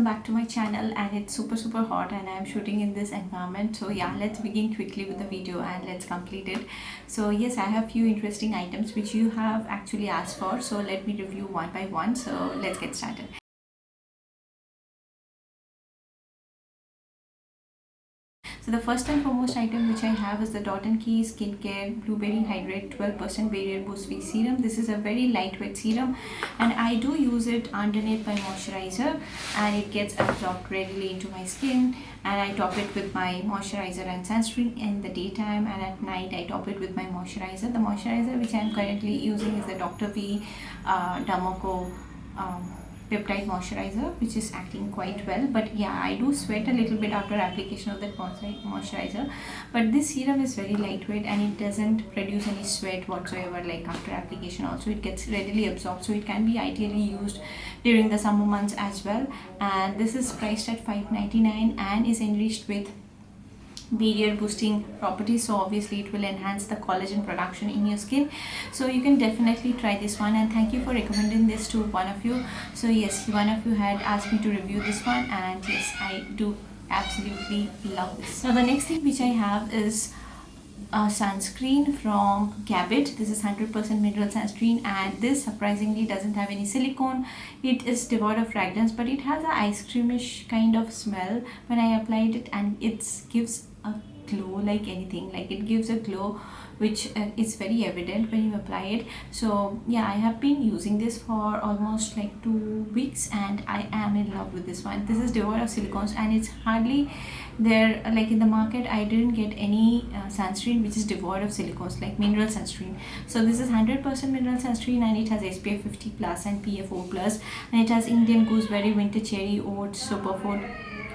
Back to my channel, and it's super hot and I'm shooting in this environment. So yeah, let's begin quickly with the video and let's complete it. So yes, I have few interesting items which you have actually asked for, so let me review one by one. So let's get started. So the first and foremost item which I have is the Dot & Key Skincare Blueberry Hydrate 12% Barrier Boost Face Serum. This is a very lightweight serum and I do use it underneath my moisturizer, and it gets absorbed readily into my skin, and I top it with my moisturizer and sunscreen in the daytime, and at night I top it with my moisturizer. The moisturizer which I am currently using is the Dr. V Dermoco peptide moisturizer, which is acting quite well. But yeah, I do sweat a little bit after application of that moisturizer, but this serum is very lightweight and it doesn't produce any sweat whatsoever. Like after application also it gets readily absorbed, so it can be ideally used during the summer months as well. And this is priced at $5.99 and is enriched with barrier boosting properties, so obviously it will enhance the collagen production in your skin. So you can definitely try this one, and thank you for recommending this to one of you. So yes, one of you had asked me to review this one, and yes, I do absolutely love this. Now the next thing which I have is a sunscreen from Gabit. This is 100% mineral sunscreen, and this surprisingly doesn't have any silicone. It is devoid of fragrance, but it has an ice creamish kind of smell when I applied it, and it gives a glow like anything. Like it gives a glow which is very evident when you apply it. So yeah, I have been using this for almost like 2 weeks and I am in love with this one. This is devoid of silicones and it's hardly there, like in the market I didn't get any sunscreen which is devoid of silicones like mineral sunscreen. So this is 100% mineral sunscreen, and it has SPF 50 plus and PFO plus, and it has Indian gooseberry, winter cherry, oats, superfood.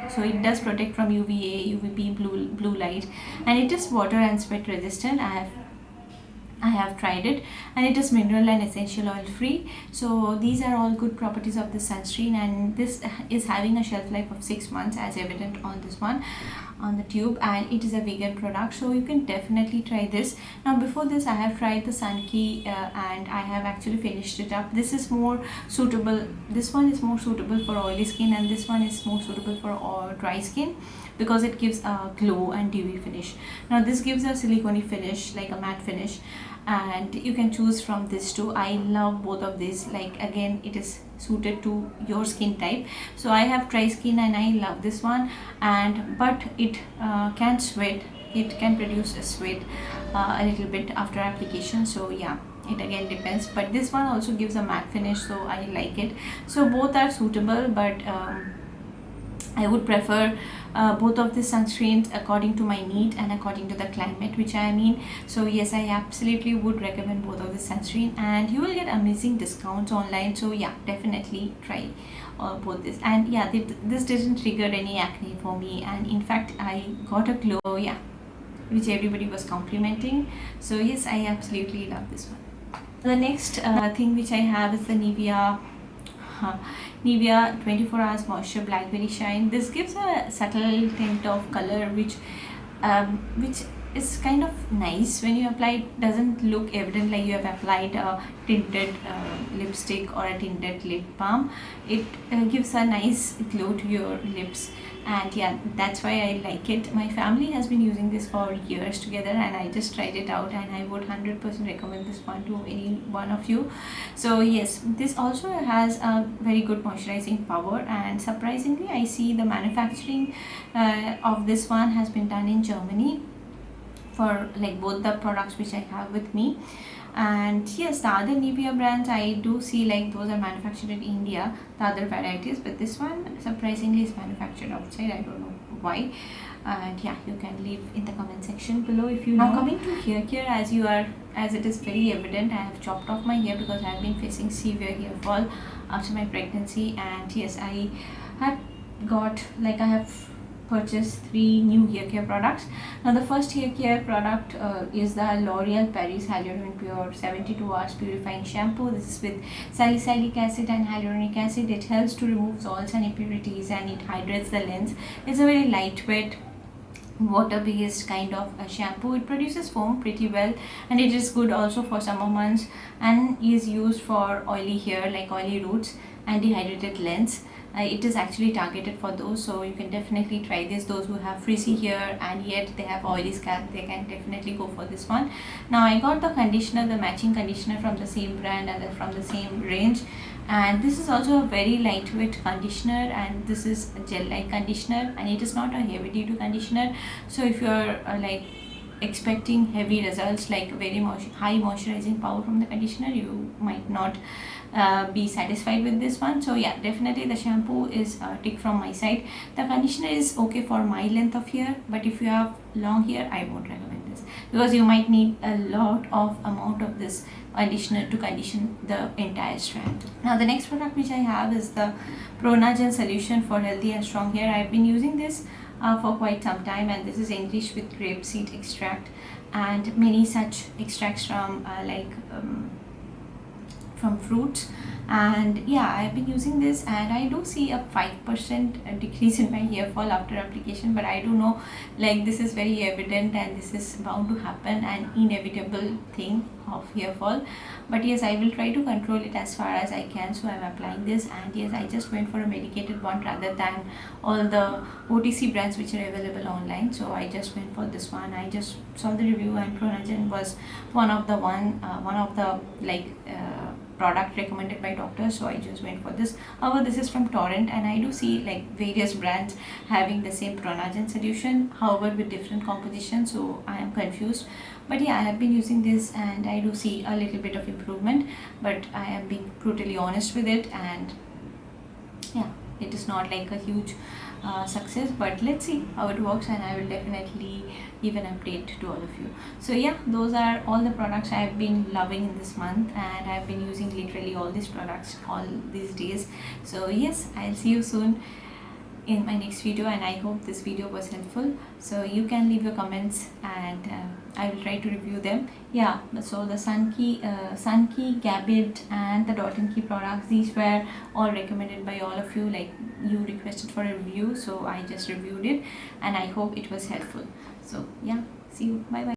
So it does protect from UVA, UVB, blue light, and it is water and sweat resistant. I have tried it, and it is mineral and essential oil free. So these are all good properties of the sunscreen, and this is having a shelf life of 6 months as evident on this one on the tube, and it is a vegan product, so you can definitely try this. Now before this I have tried the Sun Key and I have actually finished it up. This is more suitable, this one is more suitable for oily skin, and this one is more suitable for dry skin because it gives a glow and dewy finish. Now this gives a silicone finish, like a matte finish, and you can choose from this two. I love both of these. Like again, it is suited to your skin type. So I have dry skin and I love this one, and but it can sweat, it can produce a sweat a little bit after application. So yeah, it again depends, but this one also gives a matte finish, so I like it. So both are suitable, but I would prefer both of the sunscreens according to my need and according to the climate which I am in. So yes, I absolutely would recommend both of the sunscreen, and you will get amazing discounts online. So yeah, definitely try both this. And yeah, this didn't trigger any acne for me, and in fact I got a glow, yeah, which everybody was complimenting. So yes, I absolutely love this one. The next thing which I have is the Nivea 24 hours moisture blackberry shine. This gives a subtle tint of color which is kind of nice when you apply. It doesn't look evident like you have applied a tinted lipstick or a tinted lip balm. It gives a nice glow to your lips, and yeah, that's why I like it. My family has been using this for years together, and I just tried it out, and I would 100% recommend this one to any one of you. So yes, this also has a very good moisturizing power, and surprisingly I see the manufacturing of this one has been done in Germany for like both the products which I have with me. And yes, the other Nivea brands I do see like those are manufactured in India, the other varieties, but this one surprisingly is manufactured outside. I don't know why. And yeah, you can leave in the comment section below if you know. Now coming to hair care, as it is very evident, I have chopped off my hair because I have been facing severe hair fall after my pregnancy. And yes, I have purchased 3 new hair care products. Now the first hair care product is the L'Oreal Paris Hyaluron Pure 72 hours Purifying Shampoo. This is with salicylic acid and hyaluronic acid. It helps to remove salts and impurities, and it hydrates the lens. It's a very lightweight water-based kind of a shampoo. It produces foam pretty well, and it is good also for summer months, and is used for oily hair like oily roots and dehydrated lens. It is actually targeted for those, so you can definitely try this. Those who have frizzy hair and yet they have oily scalp, they can definitely go for this one. Now I got the conditioner, the matching conditioner from the same brand and from the same range, and this is also a very lightweight conditioner, and this is a gel like conditioner, and it is not a heavy duty conditioner. So if you're like expecting heavy results, like very high moisturizing power from the conditioner, you might not be satisfied with this one. So yeah, definitely the shampoo is a tick from my side. The conditioner is okay for my length of hair, but if you have long hair, I won't recommend this, because you might need a lot of amount of this conditioner to condition the entire strand. Now the next product which I have is the Pronagen solution for healthy and strong hair. I've been using this for quite some time, and this is enriched with grapeseed extract and many such extracts from from fruits. And yeah, I've been using this, and I do see a 5% decrease in my hair fall after application, but I do know, like, this is very evident and this is bound to happen, an inevitable thing of hair fall. But yes, I will try to control it as far as I can, so I'm applying this. And yes, I just went for a medicated one rather than all the OTC brands which are available online. So I just went for this one. I just saw the review, and Pronagen was one of the product recommended by doctors, so I just went for this. However, this is from Torrent, and I do see like various brands having the same Pronagen solution, however with different composition, so I am confused. But yeah, I have been using this, and I do see a little bit of improvement, but I am being brutally honest with it. And yeah, it is not like a huge success, but let's see how it works, and I will definitely give an update to all of you. So yeah, those are all the products I have been loving in this month, and I've been using literally all these products all these days. So yes, I'll see you soon in my next video, and I hope this video was helpful. So you can leave your comments, and I will try to review them. Yeah, so the Sunkey, Gabit and the Dot & Key products, these were all recommended by all of you. Like, you requested for a review, so I just reviewed it, and I hope it was helpful. So yeah, see you, bye bye.